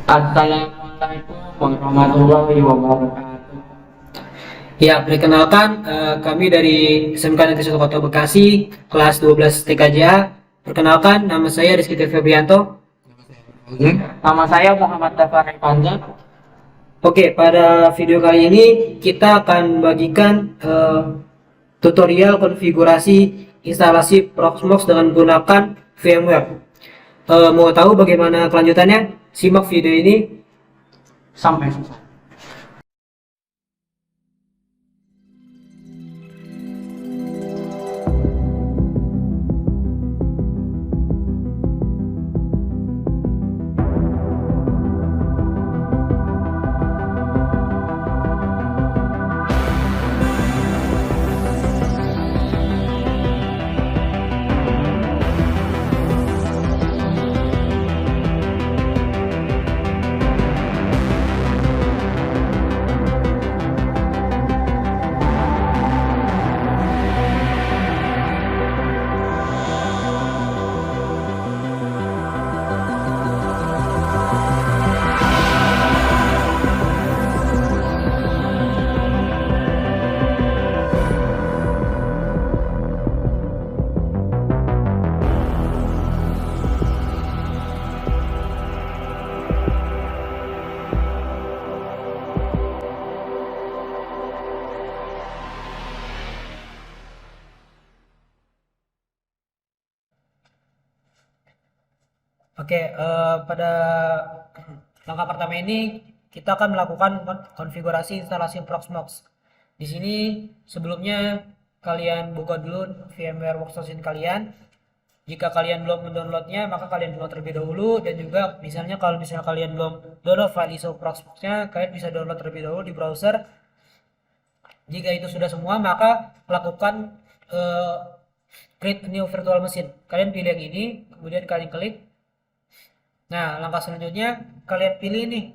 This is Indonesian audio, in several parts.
Assalamualaikum warahmatullahi wabarakatuh. Ya, perkenalkan kami dari SMK Negeri 1 Kota Bekasi, kelas 12 TKJA. Perkenalkan, nama saya Rizky Febrianto. Nama saya Muhammad Dafar Panjang. Oke, pada video kali ini kita akan bagikan tutorial konfigurasi instalasi Proxmox dengan menggunakan VMware. Mau tahu bagaimana kelanjutannya? Simak video ini Sampai selesai. Oke, pada langkah pertama ini kita akan melakukan konfigurasi instalasi Proxmox. Di sini sebelumnya kalian buka dulu VMware Workstation kalian. Jika kalian belum mendownloadnya, maka kalian download terlebih dahulu. Dan juga misalnya kalau misalnya kalian belum download file ISO Proxmox-nya, kalian bisa download terlebih dahulu di browser. Jika itu sudah semua, maka lakukan create a new virtual machine. Kalian pilih yang ini, kemudian kalian klik. Nah, langkah selanjutnya kalian pilih nih.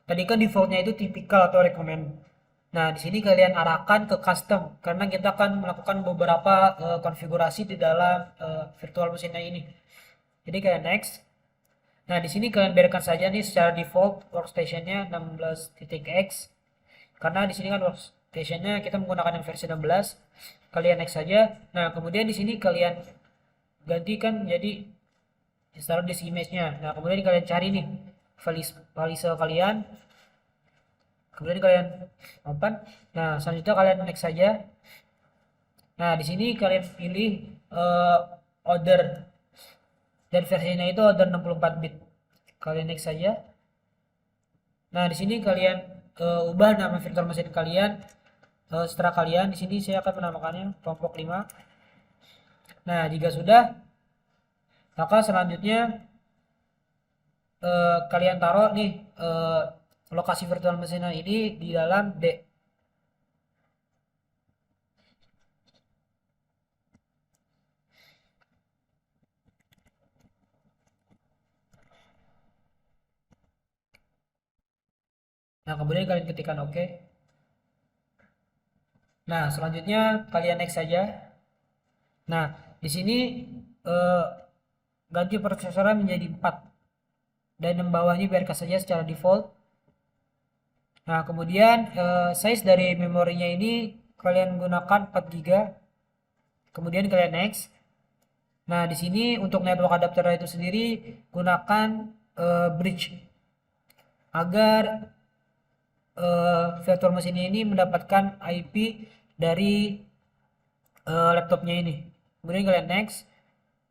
Tadi kan defaultnya itu tipikal atau recommend. Nah, di sini kalian arahkan ke custom karena kita akan melakukan beberapa konfigurasi di dalam virtual mesinnya ini. Jadi kalian next. Nah, di sini kalian biarkan saja nih secara default workstation-nya 16.x. Karena di sini kan workstation-nya kita menggunakan yang versi 16. Kalian next saja. Nah, kemudian di sini kalian gantikan jadi install disk image-nya. Nah, kemudian kalian cari nih file kalian. Kemudian kalian open. Nah, selanjutnya kalian next saja. Nah, di sini kalian pilih order dan versinya itu order 64 bit. Kalian next saja. Nah, di sini kalian ubah nama virtual machine kalian. Setelah kalian di sini saya akan menamakannya kelompok 5. Nah, jika sudah, maka selanjutnya kalian taruh nih lokasi virtual machine ini di dalam D. Nah, kemudian kalian ketikkan OK. Nah, selanjutnya kalian next saja. Nah, di sini ganti prosesornya menjadi 4. Dan yang bawahnya biarkan saja secara default. Nah, kemudian size dari memorinya ini kalian gunakan 4 GB. Kemudian kalian next. Nah, di sini untuk network adapter itu sendiri gunakan bridge agar virtual machine ini mendapatkan IP dari laptopnya ini. Kemudian kalian next.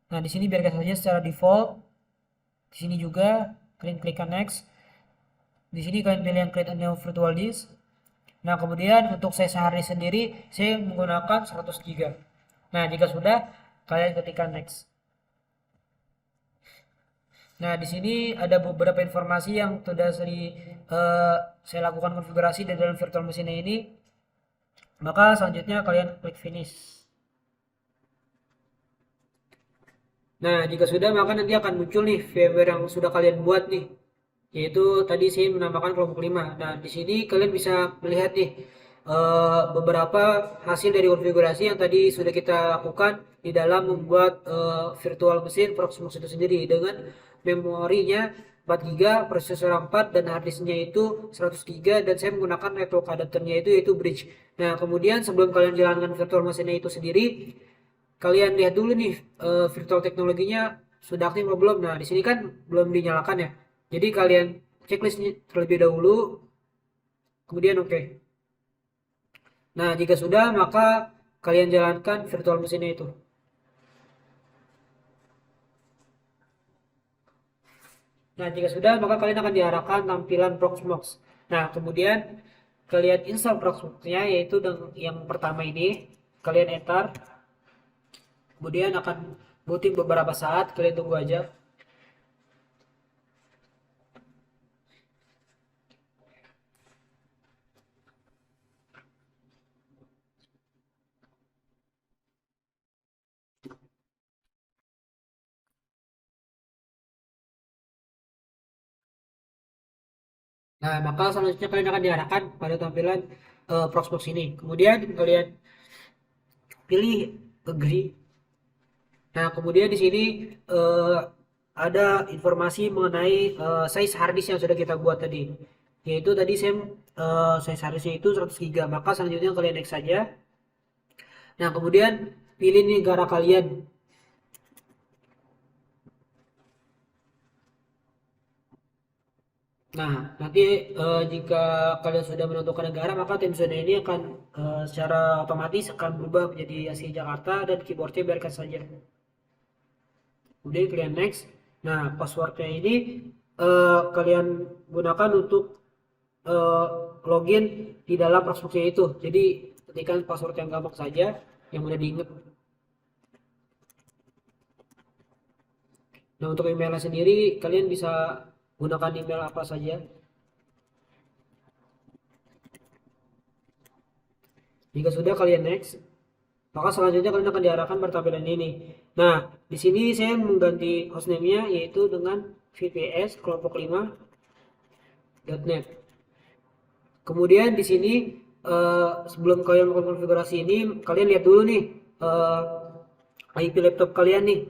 Nah, di sini biarkan saja secara default. Di sini juga kalian klikkan next. Di sini kalian pilih yang create a new virtual disk. Nah, kemudian untuk size hard disk sendiri saya menggunakan 100 GB. Nah, jika sudah kalian ketikkan next. Nah, di sini ada beberapa informasi yang sudah saya lakukan konfigurasi di dalam virtual machine ini. Maka selanjutnya kalian klik finish. Nah, jika sudah, maka nanti akan muncul nih VMware yang sudah kalian buat nih. Yaitu tadi saya menambahkan kelompok 5. Nah, di sini kalian bisa melihat nih beberapa hasil dari konfigurasi yang tadi sudah kita lakukan di dalam membuat virtual mesin Proxmox itu sendiri dengan memorinya 4 GB, prosesor 4 dan harddisknya itu 100 GB dan saya menggunakan network adapternya itu yaitu bridge. Nah, kemudian sebelum kalian jalankan virtual machine itu sendiri, kalian lihat dulu nih virtual teknologinya sudah aktif atau belum. Nah, di sini kan belum dinyalakan ya. Jadi kalian checklistnya terlebih dahulu, kemudian oke. Nah, jika sudah, maka kalian jalankan virtual machine itu. Nah, jika sudah, maka kalian akan diarahkan tampilan Proxmox. Nah, kemudian kalian install Proxmox-nya, yaitu yang pertama ini. Kalian enter, kemudian akan booting beberapa saat, kalian tunggu aja. Nah, maka selanjutnya kalian akan diarahkan pada tampilan Proxmox ini. Kemudian kalian pilih agree. Nah, kemudian di sini eh, ada informasi mengenai size harddisk yang sudah kita buat tadi. Yaitu tadi saya size harddisknya itu 100 GB. Maka selanjutnya kalian next saja. Nah, kemudian pilih negara kalian. Nah, nanti jika kalian sudah menentukan negara, maka tim zona ini akan secara otomatis akan berubah menjadi Asia Jakarta dan keyboardnya biarkan saja. Kemudian kalian next. Nah, passwordnya ini kalian gunakan untuk eh, login di dalam Proxmox-nya itu. Jadi ketikkan password yang gampang saja, yang mudah diingat. Nah, untuk emailnya sendiri, kalian bisa gunakan email apa saja. Jika sudah, kalian next. Maka selanjutnya kalian akan diarahkan bertampilan ini. Nah, di sini saya mengganti hostname-nya yaitu dengan VPS kelompok 5.net. Kemudian di sini sebelum kalian melakukan konfigurasi ini, kalian lihat dulu nih IP laptop kalian nih.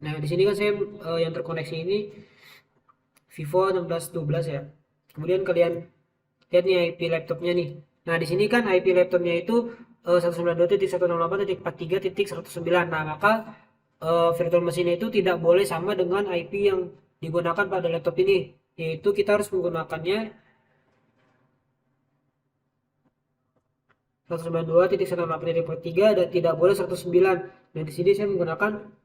Nah, di sini kan saya yang terkoneksi ini Vivo 1612 ya. Kemudian kalian lihat nih IP laptopnya nih. Nah, di sini kan IP laptopnya itu 192.168.43.109. Nah, maka virtual machine itu tidak boleh sama dengan IP yang digunakan pada laptop ini. Yaitu kita harus menggunakannya 192.168.43 dan tidak boleh 109. Nah, di sini saya menggunakan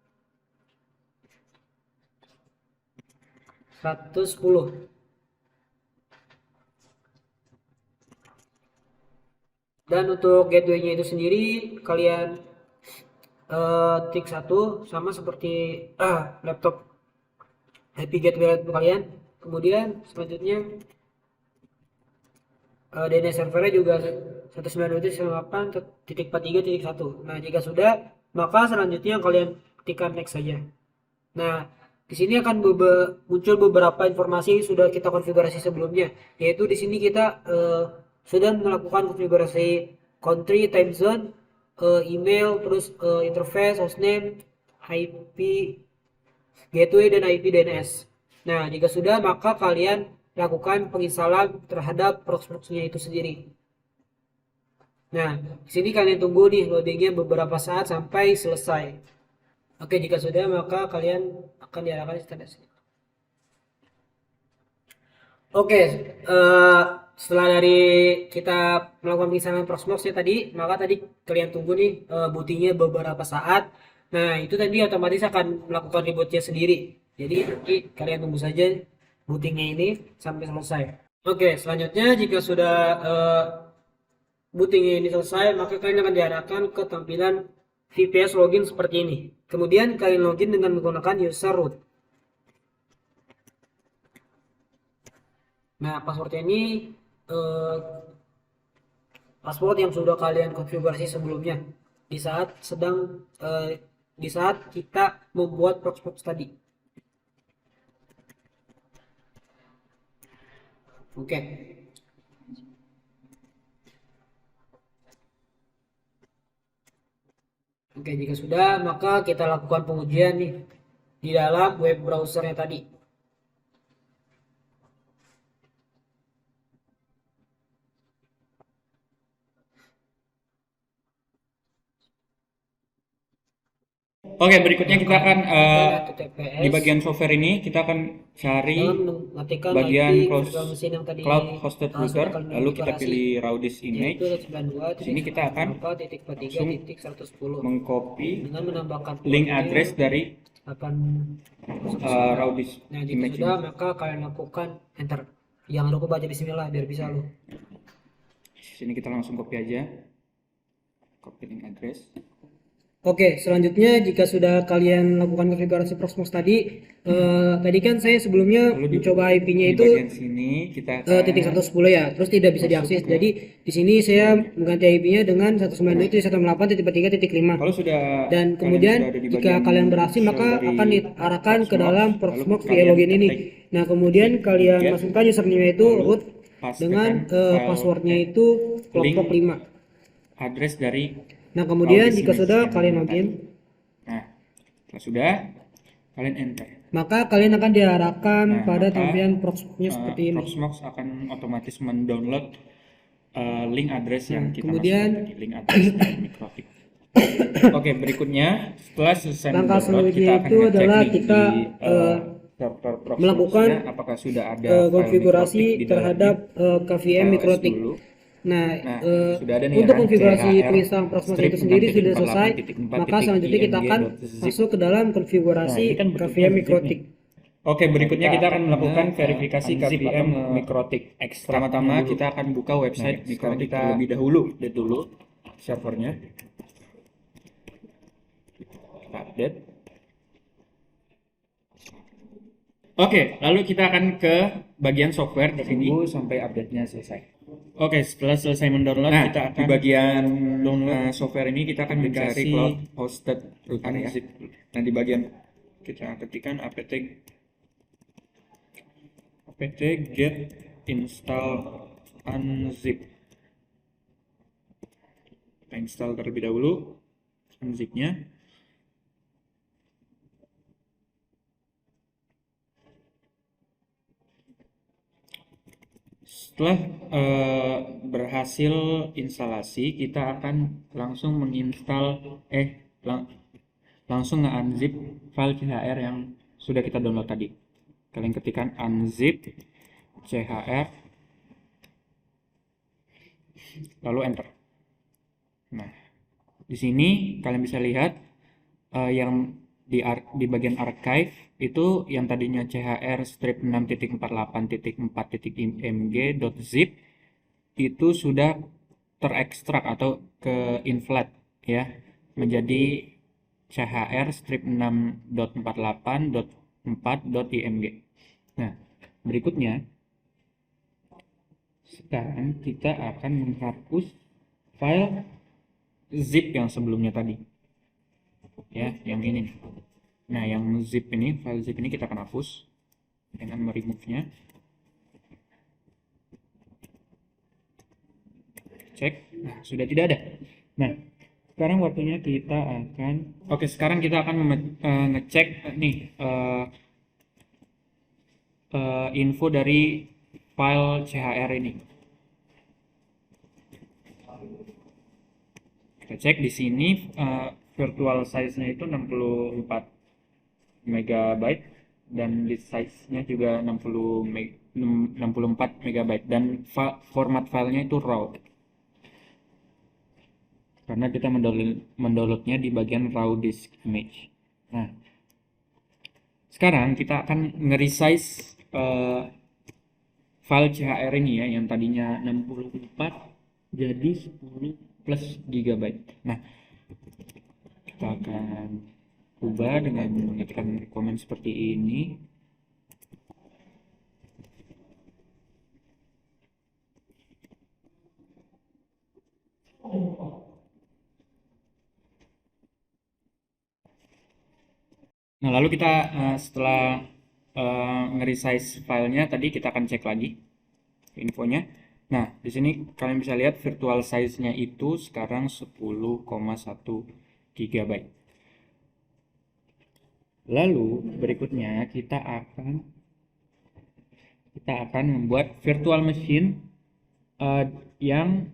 110. Dan untuk gateway-nya itu sendiri kalian tik satu sama seperti laptop IP gateway laptop kalian. Kemudian selanjutnya DNS servernya juga 192.168.43.1. Nah, jika sudah, maka selanjutnya kalian ketikkan next saja. Nah, di sini akan muncul beberapa informasi yang sudah kita konfigurasi sebelumnya, yaitu di sini kita sudah melakukan konfigurasi country, time zone, email, terus interface, hostname, IP gateway dan IP DNS. Nah, jika sudah, maka kalian lakukan penginstalan terhadap Proxmox-nya itu sendiri. Nah, di sini kalian tunggu nih loadingnya beberapa saat sampai selesai. Oke, jika sudah, maka kalian akan diarahkan installasi. Oke, setelah dari kita melakukan penginstalan Proxmox-nya tadi, maka tadi kalian tunggu nih bootingnya beberapa saat. Nah, itu tadi otomatis akan melakukan rebootnya sendiri. Jadi nanti kalian tunggu saja bootingnya ini sampai selesai. Oke, selanjutnya jika sudah bootingnya ini selesai, maka kalian akan diarahkan ke tampilan VPS login seperti ini. Kemudian kalian login dengan menggunakan user root. Nah, passwordnya ini eh, password yang sudah kalian konfigurasi sebelumnya di saat di saat kita membuat Proxmox tadi. Oke. Oke, jika sudah, maka kita lakukan pengujian nih. di dalam web browsernya tadi. Oke, berikutnya kita akan di HTTPS bagian software ini kita akan cari dalam mengetikkan bagian IP virtual machine yang tadi cloud hosted sudah router, kalian lalu kita deklarasi, pilih Raudis image. yaitu Di sini kita akan langsung 92.168.110 mengcopy dengan menambahkan link portnya address dari 8. Raudis Nah, jika image sudah ini. maka kalian lakukan enter. Jangan lupa baca bismillah biar bisa lo. Di sini kita langsung copy aja, copy link address. Oke, selanjutnya jika sudah kalian lakukan konfigurasi Proxmox tadi, tadi kan saya sebelumnya Lalu mencoba IP-nya di itu bagian sini kita akan titik 110 ya, terus tidak bisa diakses. Jadi di sini saya mengganti IP-nya dengan 192.168.3.5. kalau sudah Dan kalian kemudian sudah ada di jika bagian kalian berhasil shell maka dari akan diarahkan ke Proxmox, dalam lalu Proxmox via kalian login ini. ketik Nah, kemudian kalian get, masukkan username itu lalu root dengan pastekan file passwordnya itu kelompok link 5. address dari Nah, kemudian Raudis jika image sudah yang kalian tadi. login, Nah, kalau sudah kalian enter. maka kalian akan diarahkan Nah, pada maka, tampilan Proxmox-nya seperti ini. Proxmox akan otomatis mendownload link address yang Nah, kita kemudian masukkan tadi, link address dari Mikrotik. Oke, berikutnya setelah selesai langkah mendownload, kita selanjutnya akan itu ngecek adalah nih kita di server melakukan Proxmox-nya apakah sudah ada file konfigurasi Mikrotik di terhadap dalamnya. KVM LS Mikrotik. dulu. Nah, Nah, sudah ada nih untuk ya kan, konfigurasi CHR penginstalan Proxmox strip itu sendiri sudah 6.48.4 selesai, maka selanjutnya kita akan img.zip. masuk ke dalam konfigurasi Nah, ini kan bentuknya KVM zip Mikrotik. Oke, berikutnya kita akan melakukan verifikasi unzip KVM atau Mikrotik. Pertama-tama kita akan buka website Mikrotik terlebih dahulu. Update dulu servernya. Kita update. Oke, lalu kita akan ke bagian software di sini. Tunggu sampai update-nya selesai. Oke, setelah selesai mendownload, kita akan di bagian download software ini kita akan mencari cloud hosted router ya. Nah, di bagian kita ketikkan apt get install unzip. Kita install terlebih dahulu unzip-nya. Setelah berhasil instalasi, kita akan langsung menginstal langsung nge-unzip file CHR yang sudah kita download tadi. Kalian ketikkan unzip CHR lalu enter. Nah, di sini kalian bisa lihat yang di bagian archive itu yang tadinya CHR strip 6.48.4.img.zip itu sudah terekstrak atau ke inflat ya menjadi CHR strip 6.48.4.img. Nah, berikutnya sekarang kita akan menghapus file zip yang sebelumnya tadi ya, yang ini. Nah, yang zip ini, file zip ini kita akan hapus dengan meremove-nya. Cek. Nah, sudah tidak ada. Nah, sekarang waktunya kita akan sekarang kita akan ngecek nih info dari file CHR ini. Kita cek di sini virtual size-nya itu 64 MB dan disk size-nya juga 64 MB dan format filenya itu RAW. Karena kita mendownloadnya di bagian raw disk image. Nah, sekarang kita akan nge-resize file CHR ini ya, yang tadinya 64 jadi 10 plus GB. Nah, kita akan ubah dengan mengetikkan komen seperti ini. Nah, lalu kita setelah nge-resize filenya tadi kita akan cek lagi infonya. Nah, di sini kalian bisa lihat virtual size-nya itu sekarang 10,1 GB. Lalu berikutnya kita akan membuat virtual machine eh, yang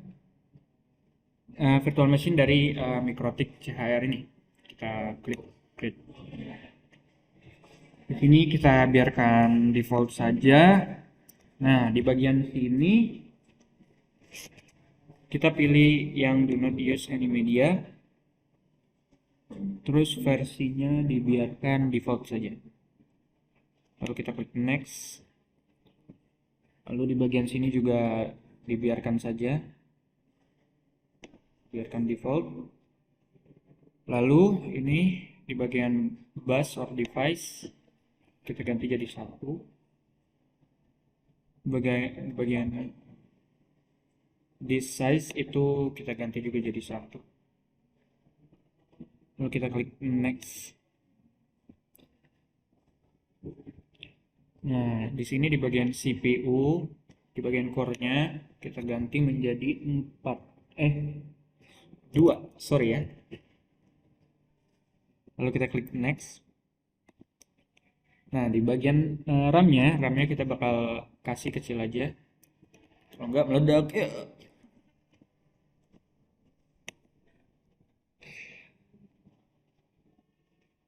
virtual machine dari Mikrotik CHR ini. Kita klik create. Di sini kita biarkan default saja. Nah, di bagian sini kita pilih yang do not use any media. Terus versinya dibiarkan default saja. Lalu kita klik next. Lalu di bagian sini juga dibiarkan saja. Biarkan default. Lalu ini di bagian bus or device kita ganti jadi 1. Bagian this size itu kita ganti juga jadi 1. Lalu kita klik next. Nah, di sini di bagian CPU, di bagian core-nya kita ganti menjadi 2, sorry ya. Lalu kita klik next. Nah, di bagian RAM-nya kita bakal kasih kecil aja. Kalau enggak meledak ya.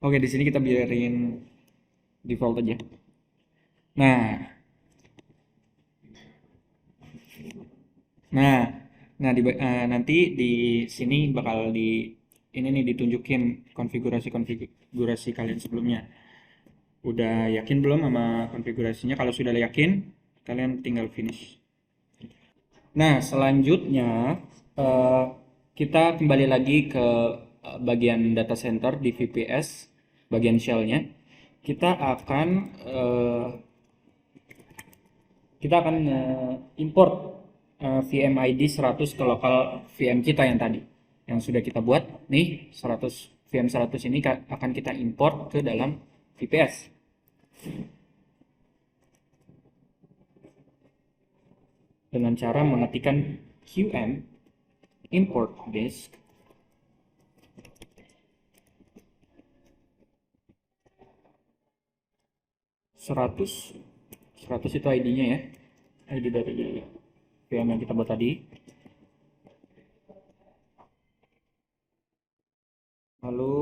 Oke, di sini kita biarin default aja. Nah, nah, nah nanti di sini bakal ini nih ditunjukin konfigurasi kalian sebelumnya. Udah yakin belum sama konfigurasinya? Kalau sudah yakin, kalian tinggal finish. Nah, selanjutnya eh, kita kembali lagi ke bagian data center di VPS, bagian shell-nya. Kita akan eh, import VM ID 100 ke lokal VM kita yang tadi, yang sudah kita buat nih. 100 VM 100 ini akan kita import ke dalam VPS dengan cara mengetikkan qm import disk 100 itu ID-nya ya, ID dari VM yang kita buat tadi. Lalu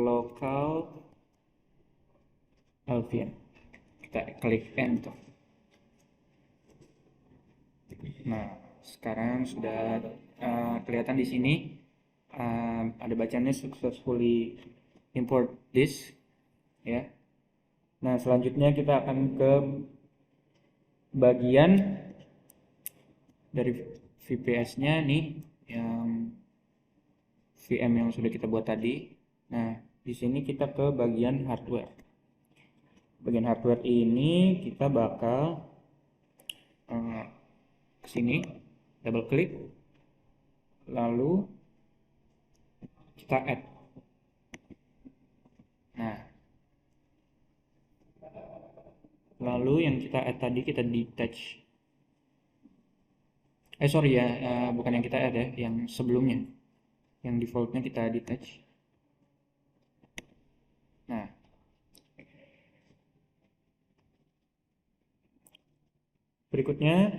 local LVM, kita klik enter. Nah, sekarang sudah kelihatan di sini ada bacanya successfully import disk ya. Nah, selanjutnya kita akan ke bagian dari VPS-nya nih, yang VM yang sudah kita buat tadi. Nah, di sini kita ke bagian hardware. Bagian hardware ini kita bakal ke sini, double klik, lalu kita add. Nah, lalu yang kita add tadi kita detach. Sorry ya, bukan yang kita add ya, yang sebelumnya, yang defaultnya kita detach. Nah, berikutnya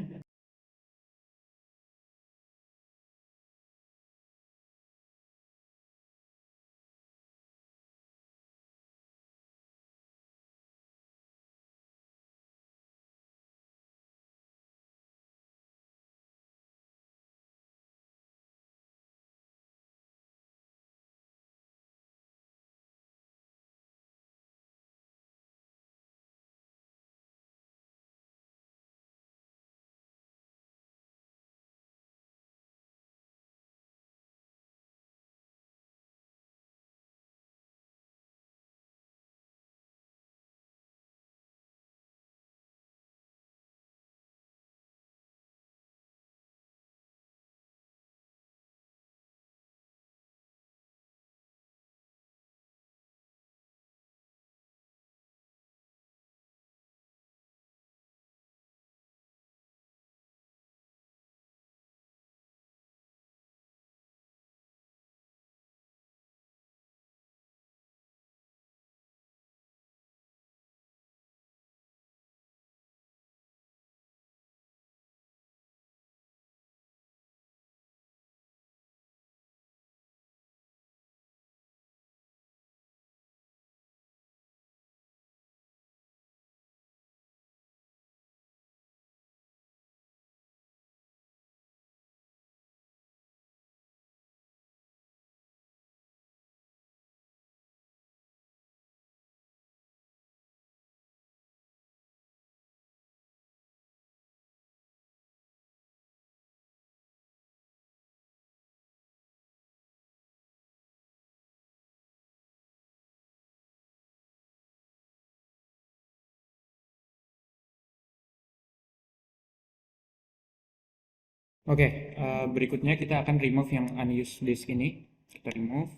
Oke, berikutnya kita akan remove yang unused disk ini. Kita remove.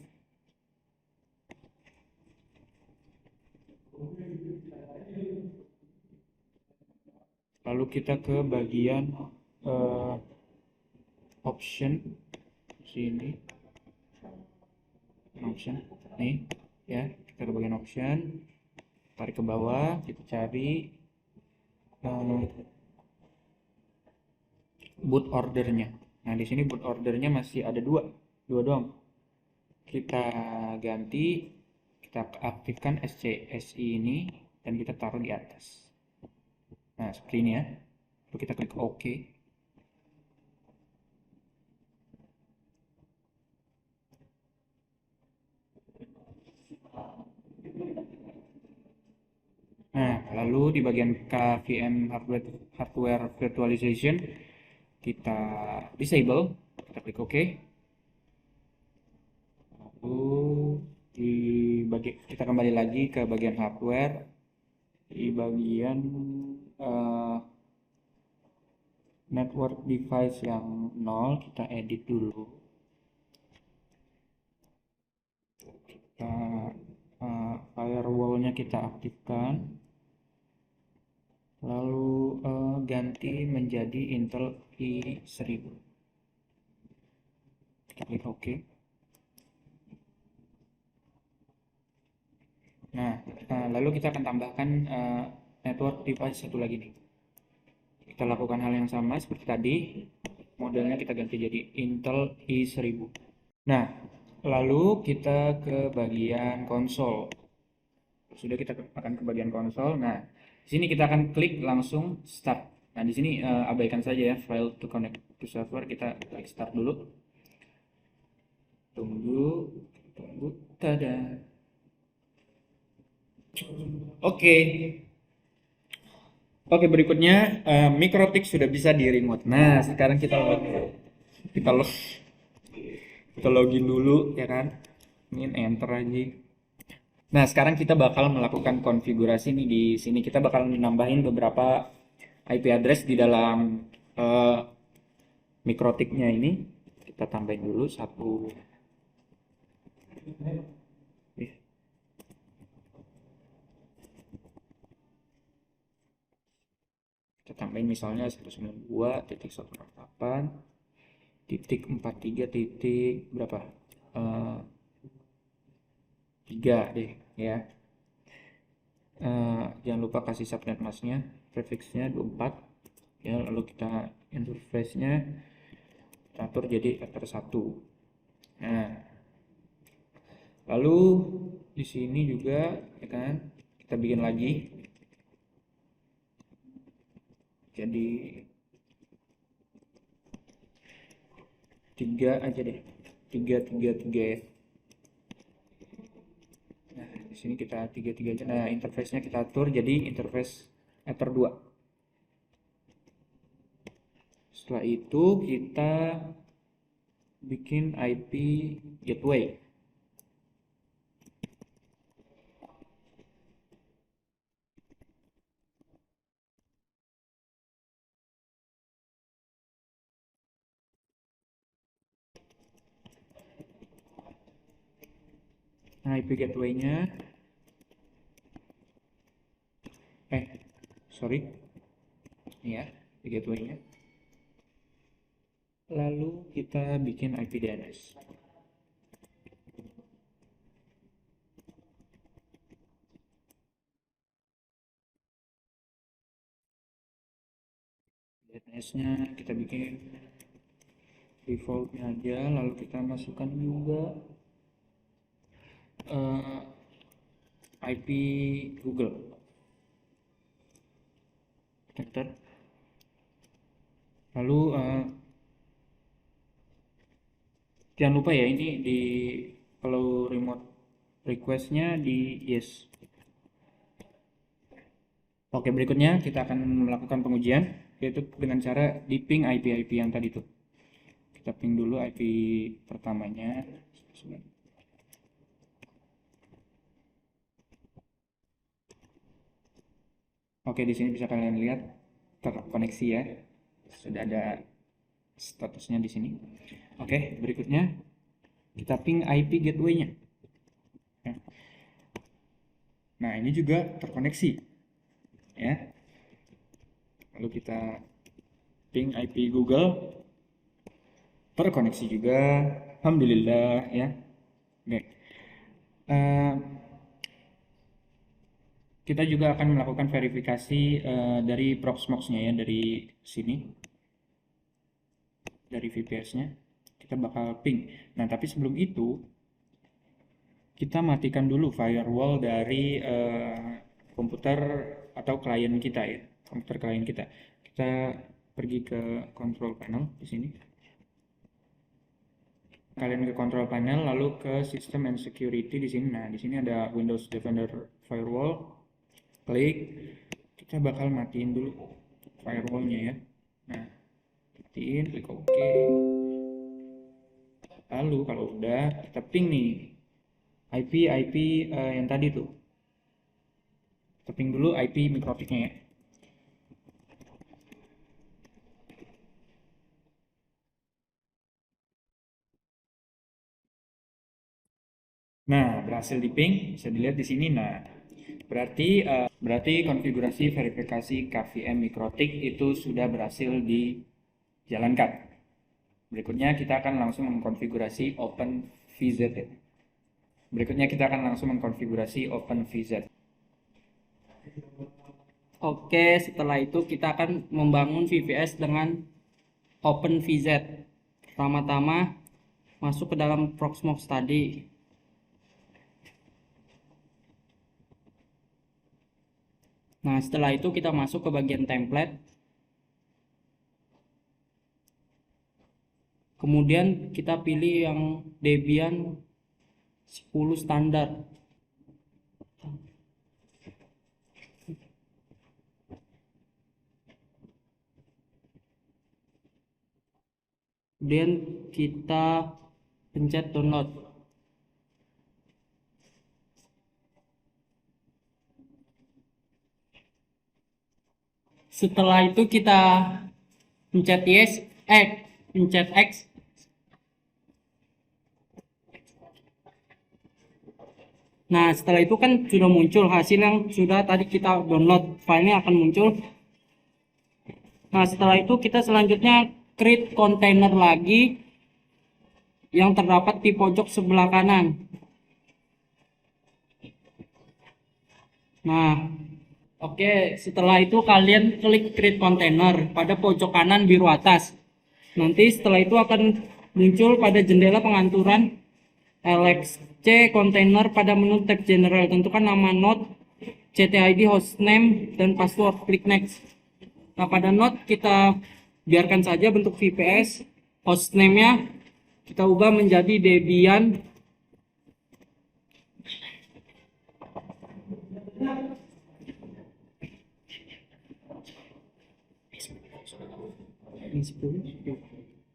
Lalu kita ke bagian option sini, option nih ya, kita ke bagian option, tarik ke bawah, kita cari boot ordernya. Nah, di sini boot ordernya masih ada dua doang. Kita ganti, kita aktifkan SCSI ini dan kita taruh di atas. Nah, seperti ini ya. Lalu kita klik OK. Nah, lalu di bagian KVM hardware virtualization kita disable, kita klik OK. Lalu kita kembali lagi ke bagian hardware, di bagian network device yang 0 kita edit dulu. Kita firewallnya kita aktifkan, lalu ganti menjadi Intel i1000. Kita klik OK. Nah, lalu kita akan tambahkan network device satu lagi nih. Kita lakukan hal yang sama seperti tadi, modelnya kita ganti jadi Intel i1000. Nah, lalu kita ke bagian konsol. Sudah, kita akan ke bagian konsol. Nah, di sini kita akan klik langsung start. Nah, di sini abaikan saja ya file to connect to server, kita klik start dulu. Tunggu, tada. Oke. Oke, berikutnya Mikrotik sudah bisa di remote. Nah, sekarang kita log kita login dulu ya kan. Ini enter aja. Nah, sekarang kita bakal melakukan konfigurasi nih. Di sini kita bakal nambahin beberapa IP address di dalam uh, Mikrotiknya ini. Kita tambahin dulu satu. Kita tambahin misalnya 192.168.43. Berapa? 3 deh ya. Jangan lupa kasih subnet masknya, prefixnya 24 ya. Lalu kita interface-nya kita atur jadi vector 1. Nah, lalu di sini juga ya kan, kita bikin lagi jadi 3 aja deh, 333 ya. Nah, di sini kita 33 aja. Nah, interface-nya kita atur jadi interface Ether 2. Setelah itu kita bikin IP gateway. Nah, IP gateway-nya sorry. Ya, IP gateway-nya. Lalu kita bikin IP DNS. DNS-nya kita bikin default-nya aja, lalu kita masukkan juga IP Google. Enter. Lalu jangan lupa ya, ini di kalau remote request-nya di yes. Oke, berikutnya kita akan melakukan pengujian, yaitu dengan cara di ping IP yang tadi tuh. Kita ping dulu IP pertamanya. Oke, di sini bisa kalian lihat terkoneksi ya. Sudah ada statusnya di sini. Oke, berikutnya kita ping IP gateway-nya. Ya. Nah, ini juga terkoneksi, ya. Lalu kita ping IP Google, terkoneksi juga, alhamdulillah, ya. Oke. Eh, kita juga akan melakukan verifikasi dari Proxmox-nya, ya, dari sini, dari VPS-nya. Kita bakal ping. Nah, tapi sebelum itu kita matikan dulu firewall dari komputer atau klien kita, ya, komputer klien kita. Kita pergi ke control panel di sini. Kalian ke control panel, lalu ke system and security di sini. Nah, di sini ada Windows Defender Firewall. Klik. Kita bakal matiin dulu firewallnya, ya. Nah, matiin, klik OK. Lalu kalau udah, kita ping nih IP yang tadi tuh. Kita ping dulu IP mikrotiknya, ya. Nah, berhasil di ping, bisa dilihat di sini. Nah, berarti konfigurasi verifikasi KVM mikrotik itu sudah berhasil dijalankan. Berikutnya kita akan langsung mengkonfigurasi OpenVZ, ya. Oke, setelah itu kita akan membangun VPS dengan OpenVZ. Pertama-tama masuk ke dalam Proxmox tadi. Nah, setelah itu kita masuk ke bagian template. Kemudian kita pilih yang Debian 10 standar. Kemudian kita pencet download. Setelah itu kita pencet pencet X. Nah, setelah itu kan sudah muncul hasil yang sudah tadi kita download, filenya akan muncul. Nah, setelah itu kita selanjutnya create container lagi yang terdapat di pojok sebelah kanan. Nah, oke, setelah itu kalian klik create container pada pojok kanan biru atas. Nanti setelah itu akan muncul pada jendela pengaturan LXC container pada menu tab general. Tentukan nama node, ctid, hostname, dan password. Klik next. Nah, pada node kita biarkan saja bentuk VPS. Hostname-nya kita ubah menjadi Debian.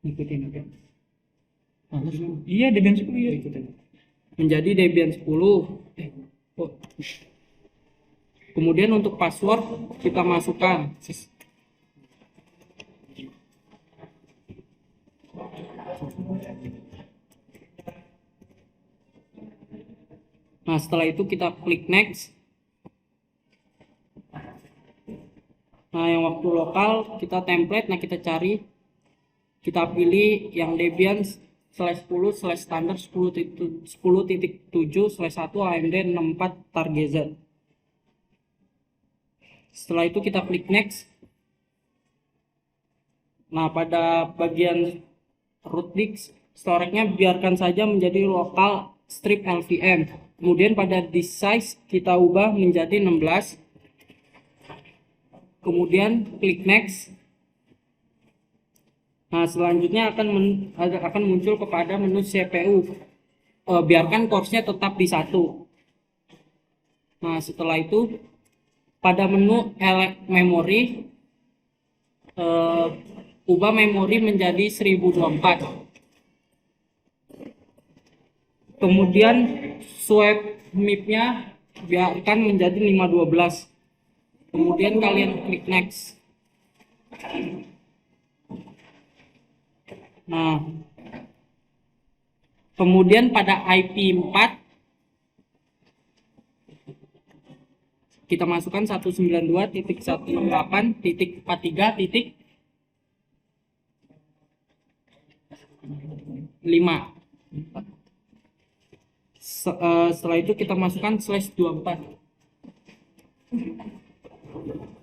Ikutin aja. Iya, Debian 10, ya, ikutin. Menjadi Debian 10. Kemudian untuk password kita masukkan. Nah, setelah itu kita klik next. Nah, yang waktu lokal kita template. Nah, kita cari, kita pilih yang Debian /10/standar 10.7/1 AMD 64 Target. Setelah itu kita klik next. Nah, pada bagian root disk storage-nya biarkan saja menjadi lokal strip LVM. Kemudian pada disk size kita ubah menjadi 16. Kemudian klik next. Nah, selanjutnya akan muncul kepada menu CPU. Biarkan core-nya tetap di 1. Nah, setelah itu pada menu memori, ubah memori menjadi 1024. Kemudian swap MIP-nya biarkan menjadi 512. Kemudian kalian klik next. Nah, kemudian pada IP 4 kita masukkan 192.168.43.5. Setelah itu kita masukkan /24.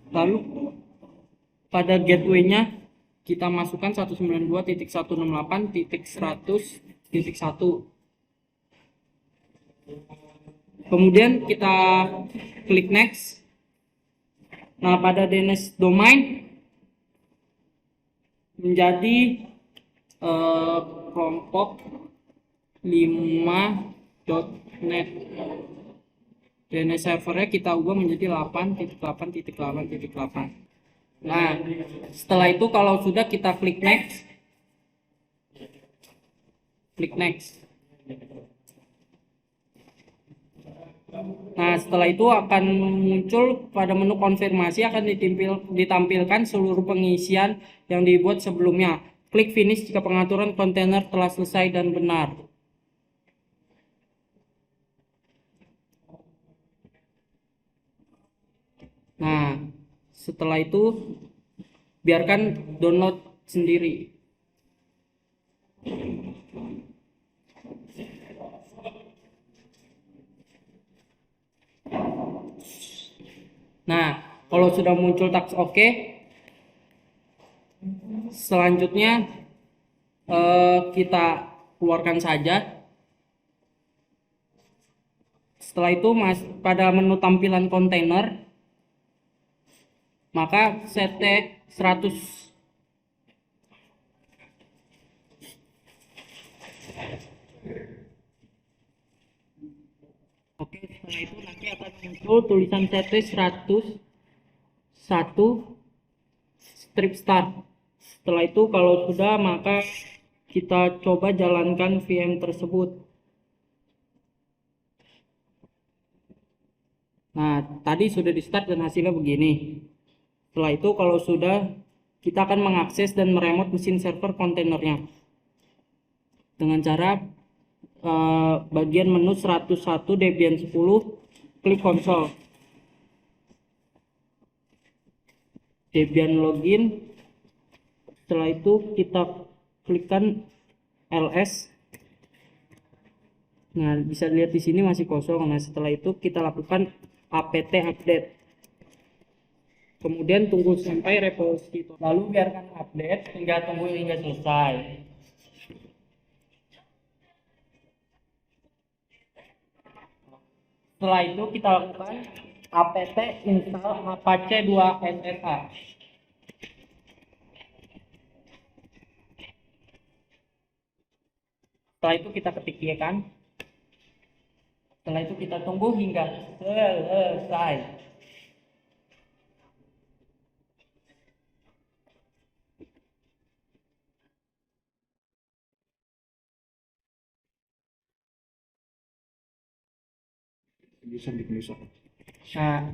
Lalu pada gateway-nya kita masukkan 192.168.100.1. Kemudian kita klik next. Nah, pada DNS domain menjadi kelompok 5.net. DNS servernya kita ubah menjadi 8.8.8.8. Nah, setelah itu kalau sudah kita klik next. Klik next. Nah, setelah itu akan muncul pada menu konfirmasi akan ditampilkan seluruh pengisian yang dibuat sebelumnya. Klik finish jika pengaturan kontainer telah selesai dan benar. Nah, setelah itu biarkan download sendiri. Nah, kalau sudah muncul teks oke, selanjutnya kita keluarkan saja. Setelah itu pada menu tampilan kontainer, maka ct 100. Oke, setelah itu nanti akan muncul tulisan ct 100 1 strip start. Setelah itu kalau sudah, maka kita coba jalankan VM tersebut. Nah, tadi sudah di start dan hasilnya begini. Setelah itu kalau sudah, kita akan mengakses dan meremote mesin server kontainernya dengan cara bagian menu 101 Debian 10, klik konsol, Debian login. Setelah itu kita klikkan ls. Nah, bisa dilihat di sini masih kosong. Nah, setelah itu kita lakukan apt update. Kemudian tunggu sampai repository, lalu biarkan update hingga tunggu hingga selesai. Setelah itu kita lakukan apt install Apache 2 SSH. Setelah itu kita ketik ya kan. Setelah itu kita tunggu hingga selesai. Bisa. Nah,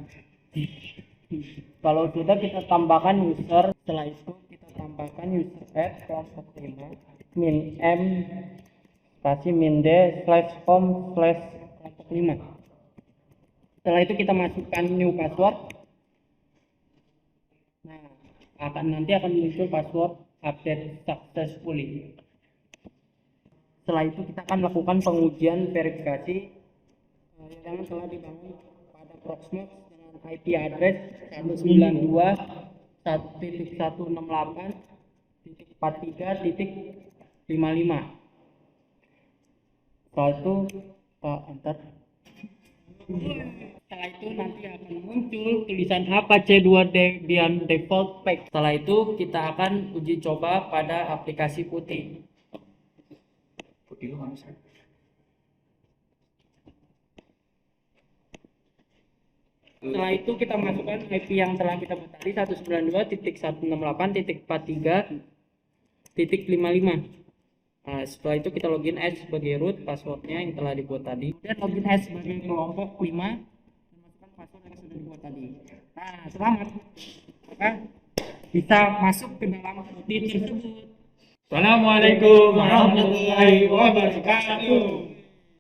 kalau sudah kita tambahkan user. Setelah itu kita tambahkan user add kelompok 5 min m spasi min d /home /kelompok 5. Setelah itu kita masukkan new password. Nah, nanti akan muncul password update successfully. Setelah itu kita akan lakukan pengujian verifikasi yang telah dibangun pada Proxmox dengan IP address 192.168.43.55. Setelah itu enter. Setelah itu nanti akan muncul tulisan Apache 2 Debian default pack. Setelah itu kita akan uji coba pada aplikasi putih. Putih lu mana sih? Setelah itu kita masukkan IP yang telah kita buat tadi 192.168.43.55. Nah, setelah itu kita login as sebagai root, passwordnya yang telah dibuat tadi. Dan login as sebagai kelompok 5 dan masukkan password yang sudah dibuat tadi. Nah, selamat. Maka bisa masuk ke dalam putih tersebut. Assalamualaikum warahmatullahi wabarakatuh.